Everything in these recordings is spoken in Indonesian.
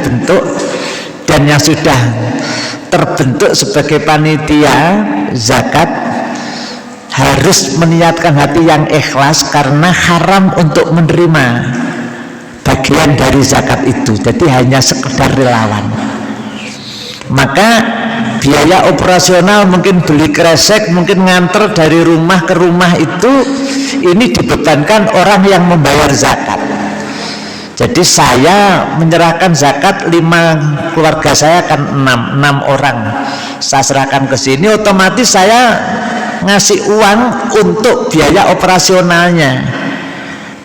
dibentuk dan yang sudah terbentuk sebagai panitia zakat harus meniatkan hati yang ikhlas, karena haram untuk menerima bagian dari zakat itu. Jadi hanya sekedar relawan. Maka biaya operasional, mungkin beli kresek, mungkin nganter dari rumah ke rumah, itu ini dibebankan orang yang membayar zakat. Jadi saya menyerahkan zakat 5, keluarga saya kan 6 orang, saya serahkan ke sini, otomatis saya ngasih uang untuk biaya operasionalnya,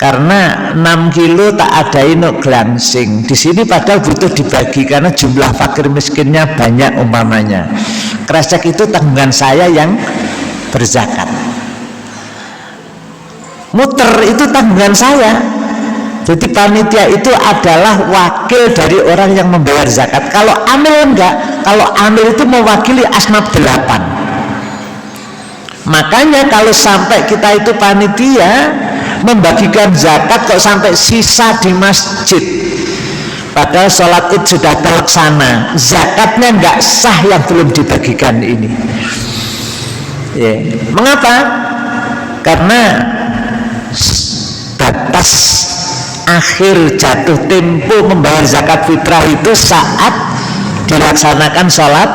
karena 6 kilo tak ada inuk glansing di sini, padahal butuh dibagi karena jumlah fakir miskinnya banyak umpamanya. Kresek itu tanggungan saya yang berzakat, muter itu tanggungan saya. Jadi panitia itu adalah wakil dari orang yang membayar zakat. Kalau amil enggak, kalau amil itu mewakili asnaf 8. Makanya kalau sampai kita itu panitia membagikan zakat kok sampai sisa di masjid, padahal sholat id sudah terlaksana, zakatnya enggak sah yang belum dibagikan ini. Mengapa? Karena batas akhir jatuh tempo membayar zakat fitrah itu saat dilaksanakan sholat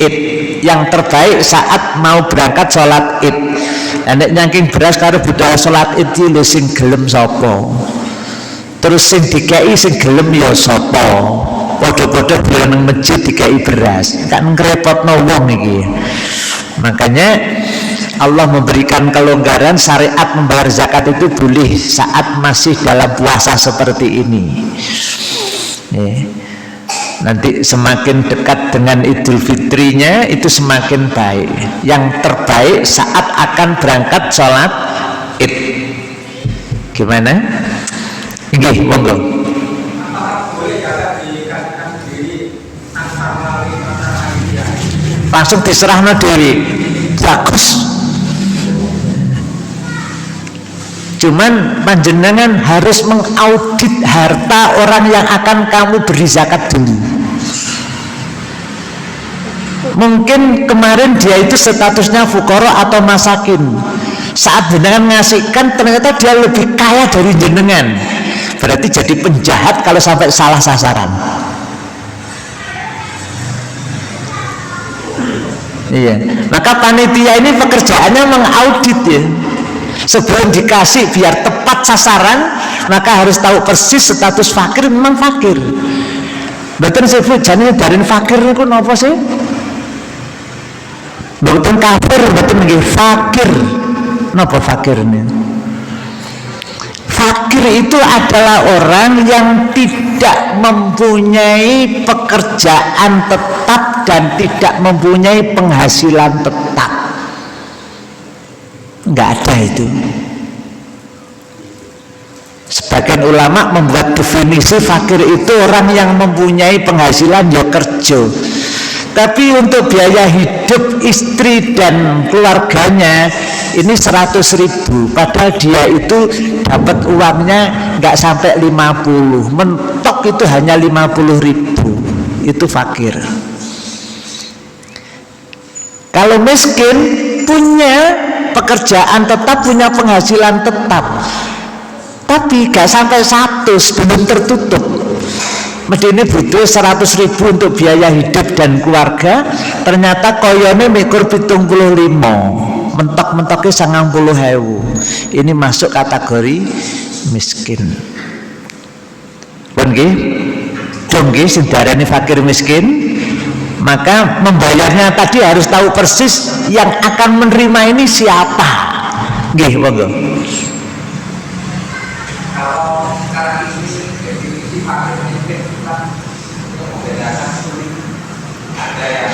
id. Yang terbaik saat mau berangkat sholat id. Nek nyangking beras karo budaya sholat id iki sing gelem sapa? Terus sing dikei sing gelem ya sapa? Padha-padha dolan nang masjid dikei beras, kan ngrepotno wong iki. Makanya Allah memberikan kelonggaran, syariat membayar zakat itu boleh saat masih dalam puasa seperti ini. Nanti semakin dekat dengan Idul Fitrinya itu semakin baik. Yang terbaik saat akan berangkat sholat id. Gimana? Nggih, monggo. Langsung diserahno dewi. Bagus. Cuman panjenengan harus mengaudit harta orang yang akan kamu beri zakat dulu. Mungkin kemarin dia itu statusnya fukara atau masakin, saat jenengan ngasihkan ternyata dia lebih kaya dari jenengan, berarti jadi penjahat kalau sampai salah sasaran. Iya, maka panitia ini pekerjaannya mengaudit ya. Sebelum dikasih biar tepat sasaran, maka harus tahu persis status fakir memang fakir. Betul sih, jane darin fakir niku napa sih? Betul kafir, betul nggih fakir. Napa fakir ini? Fakir itu adalah orang yang tidak mempunyai pekerjaan tetap dan tidak mempunyai penghasilan tetap. Enggak ada itu. Sebagian ulama membuat definisi fakir itu orang yang mempunyai penghasilan ya kerja, tapi untuk biaya hidup istri dan keluarganya ini 100.000, padahal dia itu dapat uangnya enggak sampai 50, mentok itu hanya 50.000, itu fakir. Kalau miskin punya pekerjaan tetap, punya penghasilan tetap, tapi gak sampai 100, belum tertutup. Medine butuh 100.000 untuk biaya hidup dan keluarga, ternyata koyone mikur 75, mentok-mentoknya 90.000. Ini masuk kategori miskin. Pun nggih, dong nggih sing diarani fakir miskin. Maka membayarnya tadi harus tahu persis yang akan menerima ini siapa. Nggih, monggo. Kalau sekarang ini definisi fakir miskin kita untuk membedakan sulit. Ada yang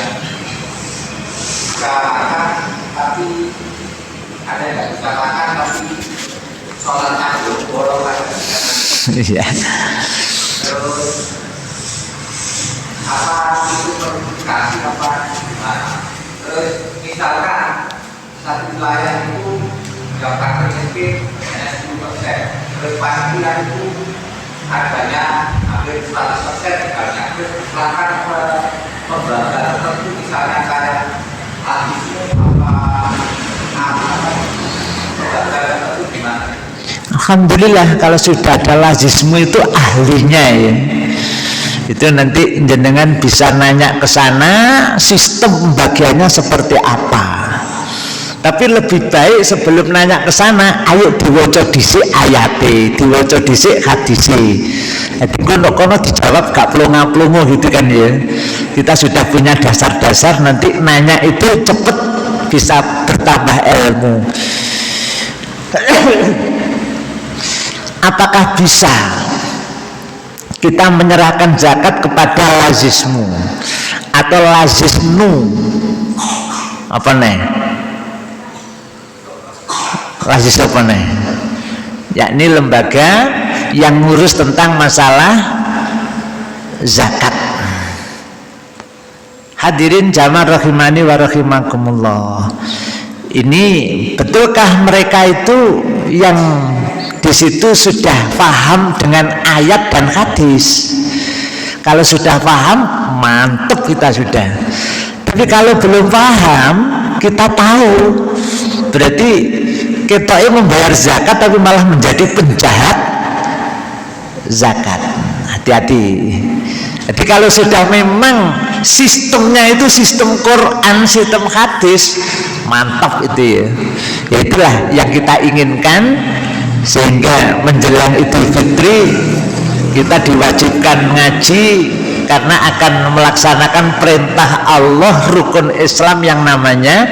bisa makan tapi ada yang nggak bisa makan tapi sholat tahajud bolong lagi. Iya. Terus apa itu perlu apa? Terus misalkan satu wilayah itu yang fakir miskin hanya 10%, terus panitia itu harganya hampir 100% misalnya, silahkan membaca tertentu misalnya saya hadisnya membaca tertentu gimana? Alhamdulillah kalau sudah ada lazismu itu ahlinya ya. Itu nanti jenengan bisa nanya ke sana sistem pembagiannya seperti apa. Tapi lebih baik sebelum nanya ke sana, ayo diwaca dhisik ayate, diwaca dhisik hadise. Jadi kono-kono dijawab gak plonga-plongo gitu kan ya. Kita sudah punya dasar-dasar, nanti nanya itu cepet bisa bertambah ilmu. Apakah bisa kita menyerahkan zakat kepada lazismu atau lazisnu? Apa nih? Lazis apa nih? Yakni lembaga yang ngurus tentang masalah zakat. Hadirin jamaah rahimani wa rahimakumullah. Ini betulkah mereka itu yang di situ sudah paham dengan ayat dan hadis? Kalau sudah paham, mantap kita sudah. Tapi kalau belum paham, kita tahu berarti kita ini membayar zakat tapi malah menjadi penjahat zakat. Hati-hati. Jadi kalau sudah memang sistemnya itu sistem Quran, sistem hadis, mantap itu ya. Ya itulah yang kita inginkan, sehingga menjelang Idul Fitri kita diwajibkan ngaji karena akan melaksanakan perintah Allah, rukun Islam yang namanya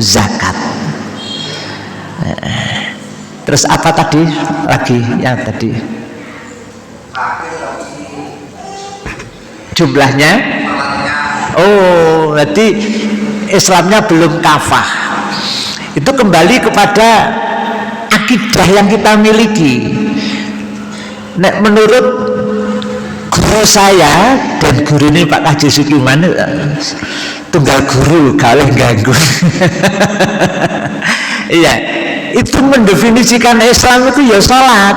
zakat. Terus apa tadi lagi yang tadi? Jumlahnya? Oh, berarti Islamnya belum kafah. Itu kembali kepada akidah yang kita miliki. Nek menurut guru saya dan guru ini Pak Haji Sukiman, tunggal guru kalih ganggu. Iya, itu mendefinisikan Islam itu ya sholat.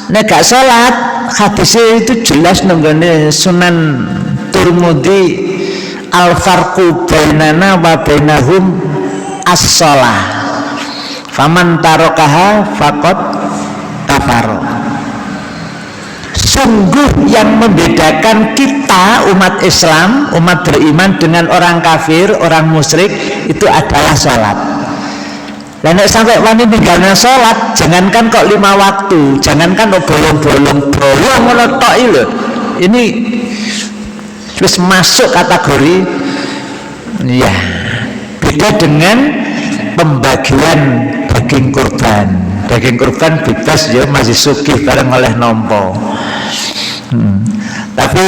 Nek gak sholat, hadisnya itu jelas nenggone Sunan Tirmidzi, al-farqu bainana wa bainahum as-sholah. Faman tarokaha faqad kafaro. Sungguh yang membedakan kita umat Islam, umat beriman dengan orang kafir, orang musyrik itu adalah sholat. Dan sampai wani tinggalnya sholat, jangankan kok 5 waktu, jangankan kok bolong-bolong menetok itu. Ini terus masuk kategori ya beda dengan pembagian daging kurban. Daging kurban bebas ya, masih sugih bareng oleh nompo. Tapi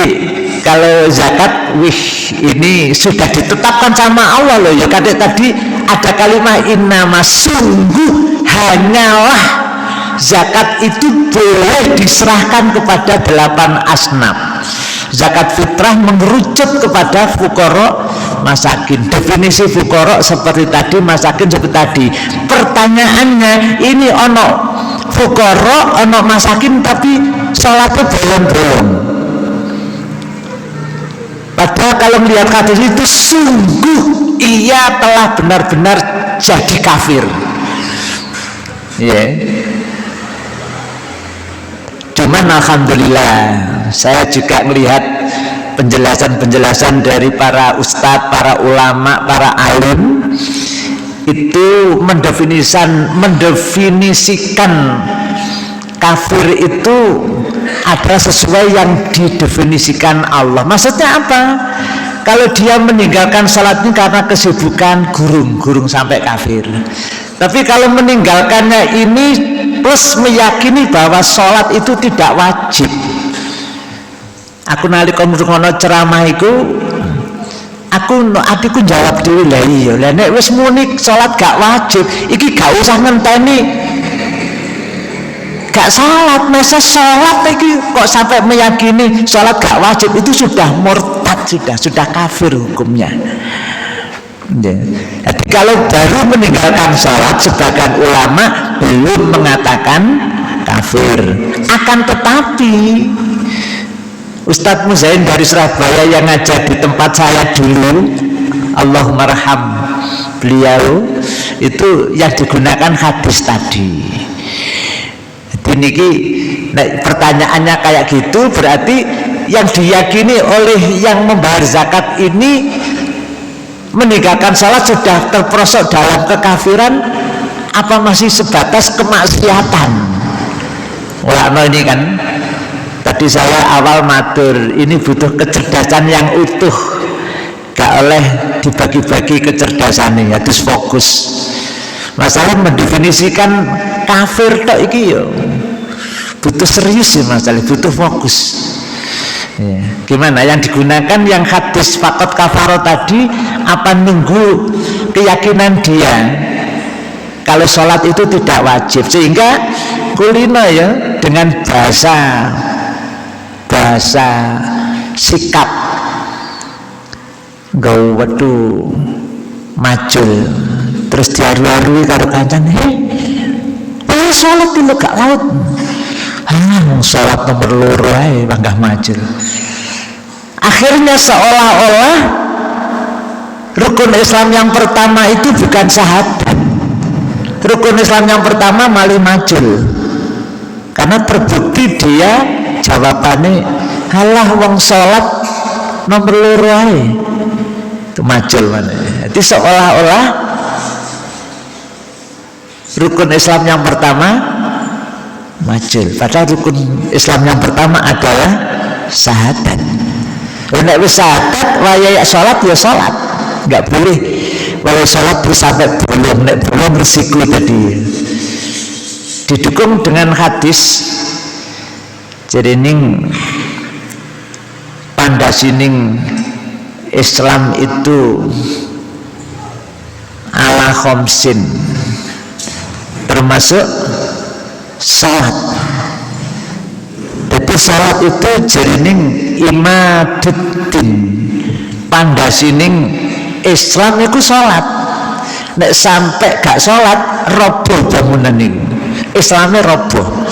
kalau zakat, wih, ini sudah ditetapkan sama Allah loh ya. Kadek tadi ada kalimat innama, sungguh hanyalah zakat itu boleh diserahkan kepada 8 asnaf. Zakat fitrah mengerucut kepada fuqara masakin. Definisi fuqara seperti tadi, masakin seperti tadi. Pertanyaannya, ini ono fuqara, ono masakin tapi sholatnya bolong-bolong. Padahal kalau melihat hadis itu sungguh ia telah benar-benar jadi kafir. Yeah. Cuman alhamdulillah saya juga melihat penjelasan-penjelasan dari para ustadz, para ulama, para alim itu mendefinisikan kafir itu adalah sesuai yang didefinisikan Allah. Maksudnya apa? Kalau dia meninggalkan salat ini karena kesibukan, gurung sampai kafir. Tapi kalau meninggalkannya ini plus meyakini bahwa salat itu tidak wajib. Aku nalika ngono ceramah iku, adikku jawab dhewe, lah iya, lah nek wis muni salat gak wajib, iki gak usah ngenteni gak salat, masa salat iki kok sampai meyakini salat gak wajib, itu sudah murtad, sudah kafir hukumnya. Jadi kalau baru meninggalkan salat, sebagian ulama belum mengatakan kafir. Akan tetapi Ustadz Muzain dari Surabaya yang ngajar di tempat saya dulu, Allahumma arham beliau, itu yang digunakan hadis tadi. Jadi niki pertanyaannya kayak gitu, berarti yang diyakini oleh yang membayar zakat ini meninggalkan salat sudah terperosok dalam kekafiran apa masih sebatas kemaksiatan? Wah, ini kan tadi saya awal matur, ini butuh kecerdasan yang utuh, gak oleh dibagi-bagi kecerdasannya, harus fokus. Masalah mendefinisikan kafir tok iki yo butuh serius ya masalah, butuh fokus. Ya. Gimana yang digunakan yang hadis fakot kafaro tadi, apa nunggu keyakinan dia kalau sholat itu tidak wajib, sehingga kulino ya dengan bahasa sikap gak wedu macul terus diaru-arui karo kancane, sholat itu gak laut, sholat nomor loro ae panggah macul. Akhirnya seolah-olah rukun Islam yang pertama itu bukan syahadat, rukun Islam yang pertama malah macul, karena terbukti dia jawabannya halah wong sholat nomor loro ae itu macul mana. Jadi seolah-olah rukun Islam yang pertama macul, padahal rukun Islam yang pertama adalah syahadat. Nek wis syahadat wayahe sholat ya sholat, nggak boleh wayahe sholat terus sampai bolong, nek bolong resiko tadi. Didukung dengan hadis. Jadi ning pandasining Islam itu ala khomsin, termasuk salat. Jadi salat itu jerining imaduddin, pandasining Islam itu salat. Nek sampai gak salat roboh bangunan ini, Islamnya roboh.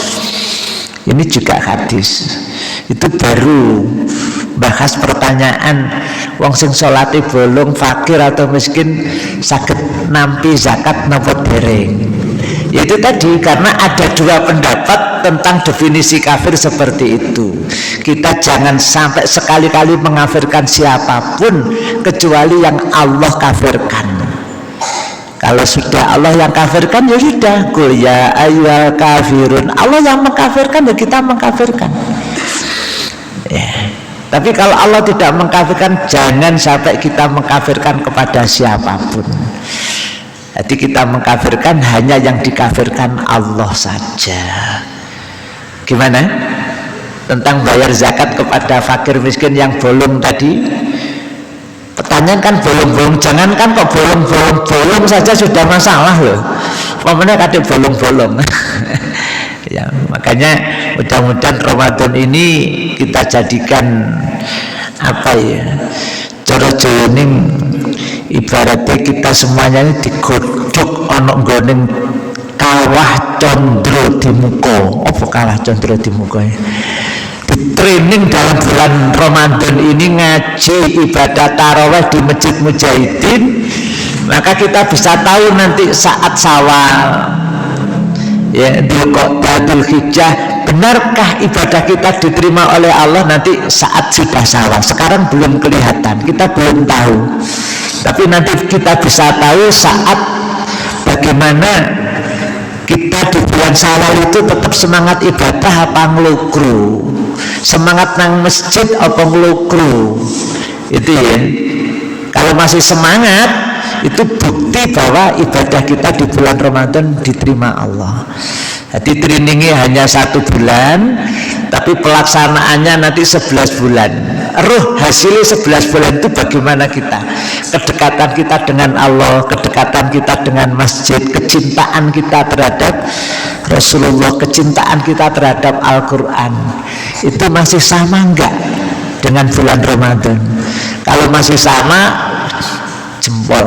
Ini juga hadis. Itu baru bahas pertanyaan wong sing salate bolong, fakir atau miskin saged nampi zakat napa dereng. Itu tadi karena ada dua pendapat tentang definisi kafir seperti itu. Kita jangan sampai sekali-kali mengafirkan siapapun kecuali yang Allah kafirkan. Kalau sudah Allah yang kafirkan ya sudah, qul ya ayyuhal kafirun. Allah yang mengkafirkan ya kita mengkafirkan. Ya. Tapi kalau Allah tidak mengkafirkan, jangan sampai kita mengkafirkan kepada siapapun. Jadi kita mengkafirkan hanya yang dikafirkan Allah saja. Gimana? Tentang bayar zakat kepada fakir miskin yang bolong tadi. Pertanyaan kan bolong-bolong, jangankan kok bolong saja sudah masalah loh. Pokoknya kadang bolong-bolong. Ya, makanya mudah-mudahan Ramadan ini kita jadikan apa ya? Cara joning ibaratnya kita semuanya ini digodhog ana nggoning kawah condro di muka. Apa kawah condro di muka? Training dalam bulan Ramadan ini ngaji ibadah tarawih di Masjid Mujahidin, maka kita bisa tahu nanti saat Syawal ya Dzulqa'dah Hijjah, benarkah ibadah kita diterima oleh Allah nanti saat sudah Syawal. Sekarang belum kelihatan, kita belum tahu, tapi nanti kita bisa tahu saat bagaimana kita di bulan Syawal itu tetap semangat ibadah apa ngelukru, semangat nang masjid apa ngelukru. Itu ya, kalau masih semangat itu bukti bahwa ibadah kita di bulan Ramadan diterima Allah. Jadi trainingnya hanya 1 bulan, tapi pelaksanaannya nanti 11 bulan. Ruh hasilnya 11 bulan itu bagaimana kita, kedekatan kita dengan Allah, kedekatan kita dengan masjid, kecintaan kita terhadap Rasulullah, kecintaan kita terhadap Al-Quran, itu masih sama enggak dengan bulan Ramadan? Kalau masih sama, jempol.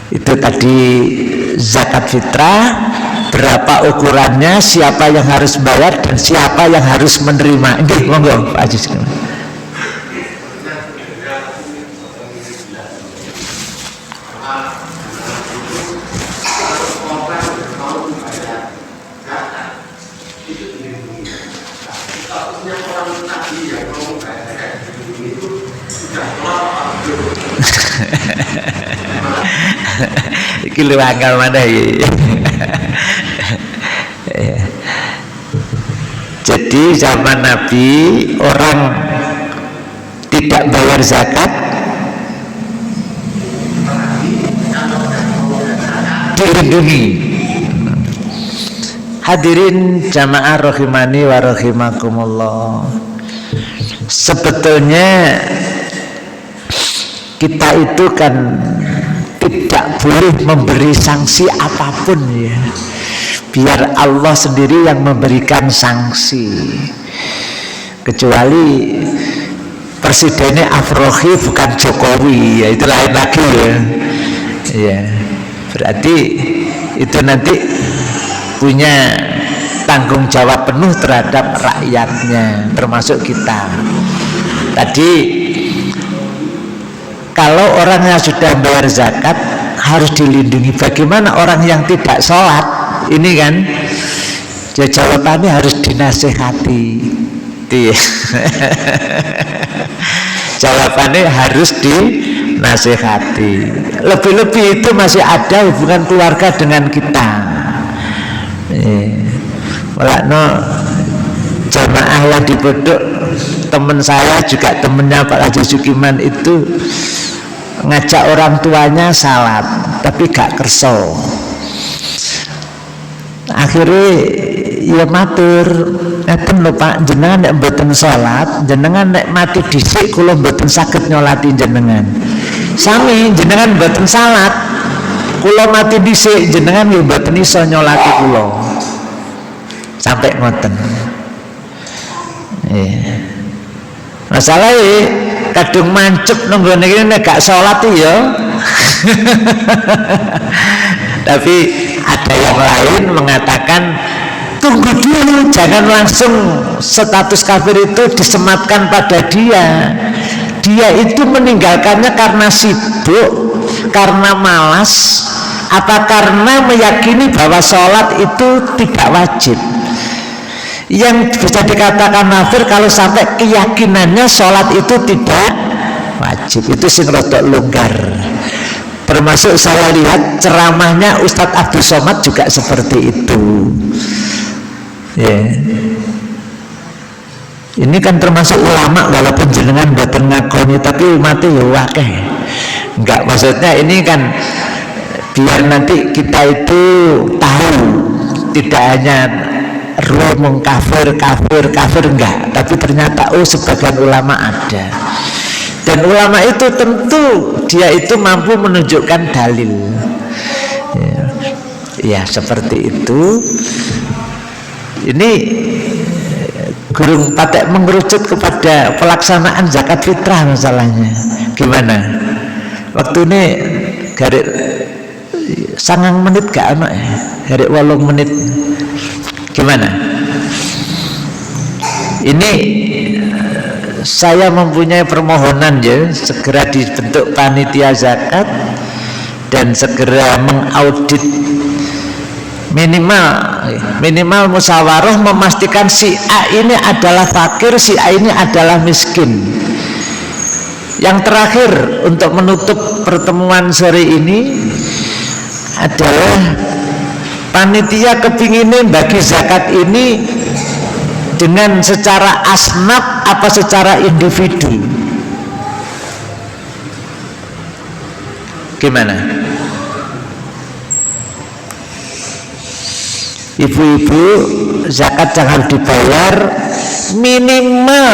Itu tadi zakat fitrah. berapa ukurannya, siapa yang harus bayar dan siapa yang harus menerima. Nggih, monggo Pak Haji. Iki lu anggal mana ya? Jadi zaman Nabi orang tidak bayar zakat dilindungi. Hadirin jamaah rahimani wa rahimakumullah. Sebetulnya kita itu kan tidak boleh memberi sanksi apapun ya, biar Allah sendiri yang memberikan sanksi, kecuali presidennya Afrohi bukan Jokowi, ya itu lain lagi ya. Ya berarti itu nanti punya tanggung jawab penuh terhadap rakyatnya, termasuk kita. Tadi kalau orang yang sudah bayar zakat harus dilindungi. Bagaimana orang yang tidak sholat? Ini kan ya jawabannya harus dinasehati. Jawabannya harus dinasehati. Lebih-lebih itu masih ada hubungan keluarga dengan kita. No, jamaah yang di Pondok, teman saya juga temennya Pak Haji Sukiman itu ngajak orang tuanya salat tapi gak kerso. Akhirnya ya matur, ngeten lho Pak, jenengan nek mboten salat, jenengan nek mati dhisik kula mboten saged nyolati jenengan. Sami jenengan mboten salat, kula mati dhisik jenengan ya mboten iso nyolati kula. Sampai ngoten. Masalahnya kadung mancep nunggu ini gak sholat ya. Tapi ada yang lain mengatakan tunggu dulu, jangan langsung status kafir itu disematkan pada dia. Dia itu meninggalkannya karena sibuk, karena malas, apa karena meyakini bahwa sholat itu tidak wajib. Yang bisa dikatakan kafir kalau sampai keyakinannya sholat itu tidak wajib. Itu sing rodok longgar. Termasuk saya lihat ceramahnya Ustadz Abdul Somad juga seperti itu. Ini kan termasuk ulama, walaupun jenengan boten ngakoni tapi umatnya ya wakeh. Enggak, maksudnya ini kan biar nanti kita itu tahu, tidak hanya rumong kafir enggak, tapi ternyata sebagian ulama ada, dan ulama itu tentu dia itu mampu menunjukkan dalil ya seperti itu. Ini gurung patek mengerucut kepada pelaksanaan zakat fitrah masalahnya. Gimana waktu ini garik 9 menit gak ono ya, garik 8 menit. Gimana? Ini saya mempunyai permohonan ya, segera dibentuk panitia zakat dan segera mengaudit, minimal musyawarah memastikan si A ini adalah fakir, si A ini adalah miskin. Yang terakhir untuk menutup pertemuan sore ini adalah panitia kepinginin bagi zakat ini dengan secara asnaf apa secara individu. Gimana? Ibu-ibu zakat jangan dibayar minimal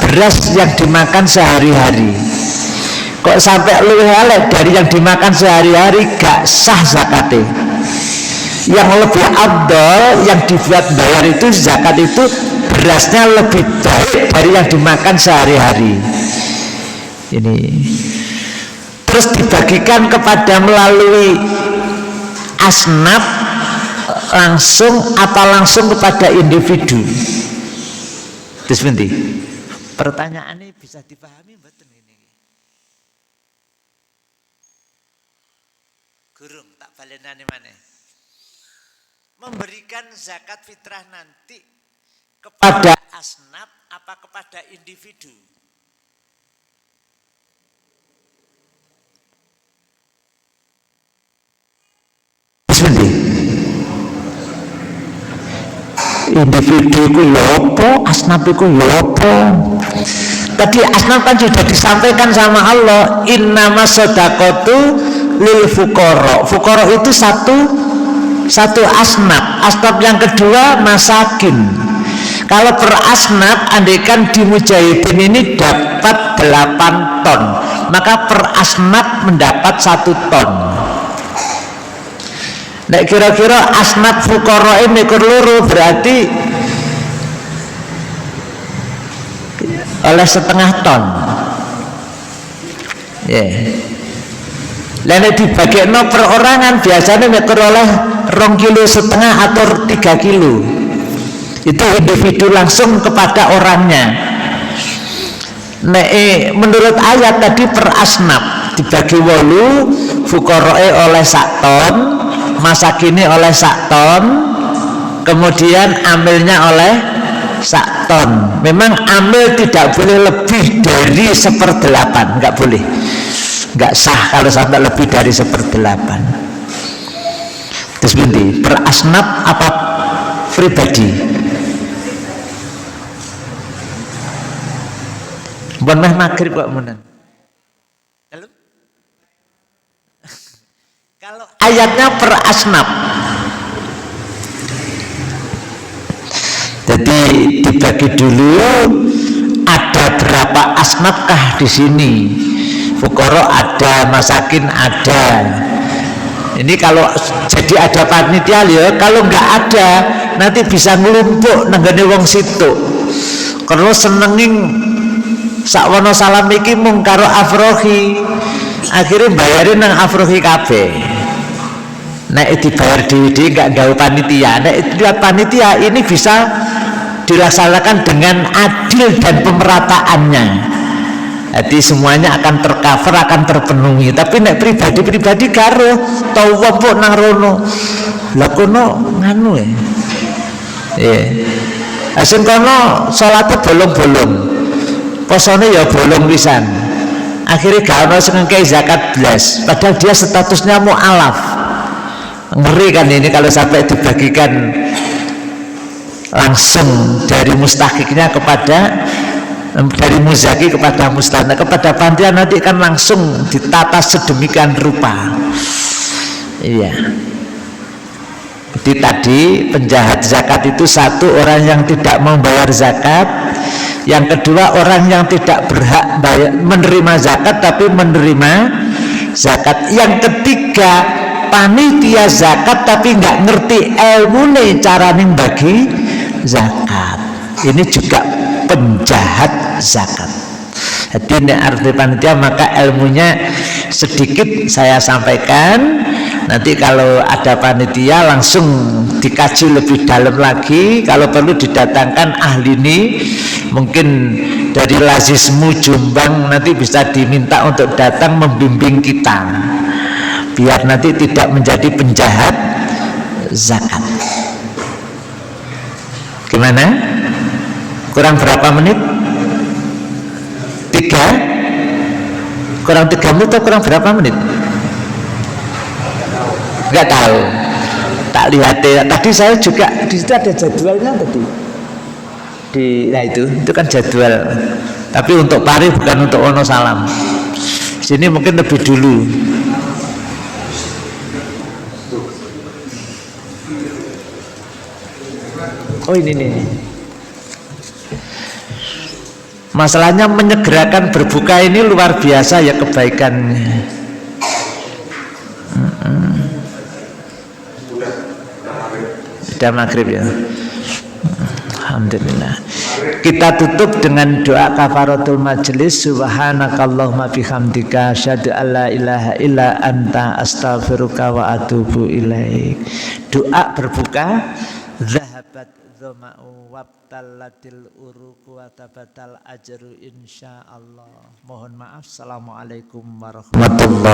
beras yang dimakan sehari-hari. Kok sampai luwih elek dari yang dimakan sehari-hari gak sah zakatnya. Yang lebih abdol yang dibuat bayar itu zakat itu berasnya lebih baik dari yang dimakan sehari-hari. Ini terus dibagikan kepada melalui asnaf langsung apa langsung kepada individu? Terus nanti pertanyaan ini bisa dipahami betul ini. Gurung tak balenane mana? Memberikan zakat fitrah nanti kepada asnaf apa kepada individu? Individu itu ya apa, asnaf itu ya apa. Tadi asnaf kan sudah disampaikan sama Allah, innamas shadaqatu lil fuqara. Fuqara itu satu asnaf. Asnaf yang kedua masakin. Kalau per asnaf andaikan di mujahidin ini dapat 8 ton, maka per asnaf mendapat 1 ton. Nek kira-kira asnaf fuqara ini loro berarti oleh 1/2 ton. Ya. Lainnya dibagi perorangan biasanya mekur oleh 2,5 kilo atau 3 kilo. Itu individu langsung kepada orangnya. Nek menurut ayat tadi per asnaf dibagi 8, fuqarae oleh 1 ton, masakini oleh 1 ton, kemudian amilnya oleh 1 ton. Memang amil tidak boleh lebih dari 1/8, nggak boleh, nggak sah kalau sampai lebih dari 1/8. Terus binti per asnaf apa pribadi? Bukan meh maghrib kok menan. Kalau ayatnya per asnaf, jadi dibagi dulu ada berapa asnafkah di sini? Fuqara ada, masakin ada. Ini kalau jadi ada panitia ya, kalau nggak ada nanti bisa ngelumpuk nenggane wong situ. Karena senengin sakwono salam iki mung karo afrohi, akhirnya bayarin nang afrohi kabeh. Nek dibayar di nggak gawe panitia. Nek lihat panitia ini bisa dilaksanakan dengan adil dan pemerataannya. Jadi semuanya akan tercover, akan terpenuhi. Tapi nek pribadi karo tau wong nang rono. Lah kono nganu ya. Asin kono salate bolong-bolong. Posone ya bolong pisan. Akhirnya gak ono sing ngekei zakat blas, padahal dia statusnya mu'alaf. Ngeri kan ini kalau sampai dibagikan langsung dari mustahiknya kepada, dari muzaki kepada mustahik, kepada panitia nanti kan langsung ditata sedemikian rupa. Iya. Jadi tadi penjahat zakat itu satu, orang yang tidak membayar zakat. Yang kedua, orang yang tidak berhak menerima zakat tapi menerima zakat. Yang ketiga, panitia zakat tapi nggak ngerti ilmu nih cara nih bagi zakat. Ini juga penjahat zakat. Jadi ini arti panitia, maka ilmunya sedikit saya sampaikan. Nanti kalau ada panitia langsung dikaji lebih dalam lagi. Kalau perlu didatangkan ahli ini, mungkin dari Lazismu Jombang nanti bisa diminta untuk datang membimbing kita, biar nanti tidak menjadi penjahat zakat. Gimana? Kurang berapa menit? 3? Kurang 3 menit atau kurang berapa menit? Enggak tahu. Tak lihat ya. Tadi saya juga di situ ada jadwalnya tadi. Nah itu kan jadwal. Tapi untuk Pari bukan untuk Wonosalam. Sini mungkin lebih dulu. Oh ini nih. Masalahnya menyegerakan berbuka ini luar biasa ya kebaikannya. Sudah maghrib ya. Alhamdulillah. kita tutup dengan doa kafaratul majelis. Subhanakallahumma bihamdika asyhadu alla ilaha illa anta astaghfiruka wa atubu ilaik. Doa berbuka. Zahabat dzama'u wabtallatil uruqu wa tabatal ajru insyaallah. Mohon maaf. Assalamualaikum warahmatullahi